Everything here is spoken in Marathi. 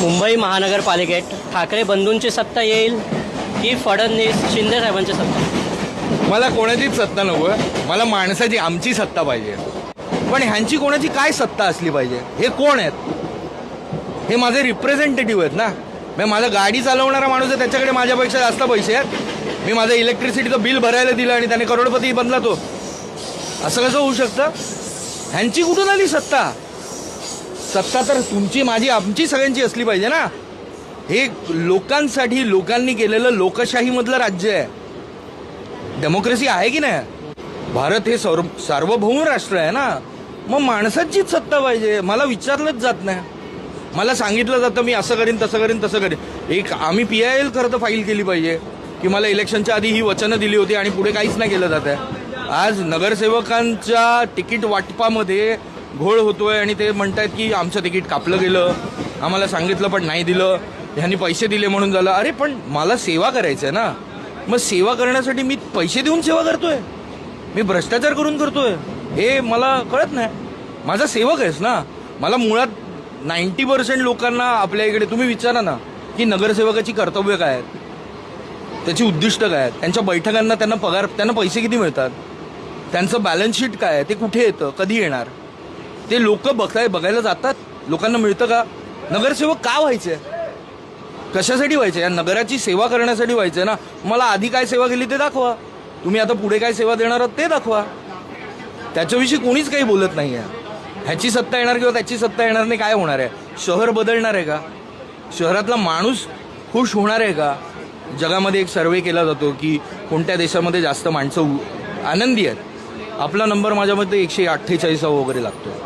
मुंबई महानगरपालिकेत ठाकरे बंधूंची सत्ता येईल की फडणवीस शिंदे साहेबांची सत्ता? मला कोणाचीच सत्ता नको आहे, मला माणसाची आमची सत्ता पाहिजे. पण ह्यांची कोणाची काय सत्ता असली पाहिजे? हे कोण आहेत? हे माझे रिप्रेझेंटेटिव्ह आहेत ना. मी माझा गाडी चालवणारा माणूस आहे, त्याच्याकडे माझ्यापेक्षा जास्त पैसे आहेत. मी माझं इलेक्ट्रिसिटीचं बिल भरायला दिलं आणि त्याने करोडपती बनला तो. असं कसं होऊ शकतं? ह्यांची कुठून आली सत्ता? सत्ता तर तुमची माझी आमची सगळ्यांची असली पाहिजे ना. हे लोकांसाठी लोकांनी केलेलं लोकशाहीमधलं राज्य आहे. डेमोक्रेसी आहे की नाही? भारत हे सार्वभौम राष्ट्र आहे ना. मग माणसाचीच सत्ता पाहिजे. मला विचारलंच जात नाही. मला सांगितलं जातं मी असं करीन तसं करीन तसं करीन. आम्ही PIL खरं तर फाईल केली पाहिजे की मला इलेक्शनच्या आधी ही वचनं दिली होती आणि पुढे काहीच नाही केलं जात आहे. आज नगरसेवकांच्या तिकीट वाटपामध्ये घोळ होतोय आणि ते म्हणतायत की आमचं तिकीट कापलं गेलं, आम्हाला सांगितलं पण नाही दिलं, ह्यांनी पैसे दिले म्हणून झालं. अरे पण मला सेवा करायचं आहे ना. मग सेवा करण्यासाठी मी पैसे देऊन सेवा करतोय, मी भ्रष्टाचार करून करतोय, हे मला कळत नाही. माझा सेवक आहेस ना. मला मुळात 90% लोकांना आपल्या इकडे तुम्ही विचारा ना की नगरसेवकाची कर्तव्य काय आहेत, त्याची उद्दिष्ट काय आहेत, त्यांच्या बैठकांना त्यांना पगार, त्यांना पैसे किती मिळतात, त्यांचं बॅलन्स शीट काय आहे, ते कुठे येतं, कधी येणार, ते लोक बघायला जातात. लोकांना मिळतं का? नगरसेवक का व्हायचे? कशासाठी व्हायचे? या नगराची सेवा करण्यासाठी व्हायचे ना. मला आधी काय सेवा केली ते दाखवा. तुम्ही आता पुढे काय सेवा देणार आहात ते दाखवा. त्याच्याविषयी कोणीच काही बोलत नाही आहे. ह्याची सत्ता येणार किंवा त्याची सत्ता येणार नाही, काय होणार आहे? शहर बदलणार आहे का? शहरातला माणूस खुश होणार आहे का? जगामध्ये एक सर्वे केला जातो की कोणत्या देशामध्ये जास्त माणसं आनंदी आहेत. आपला नंबर माझ्या मते 148 वगैरे लागतो.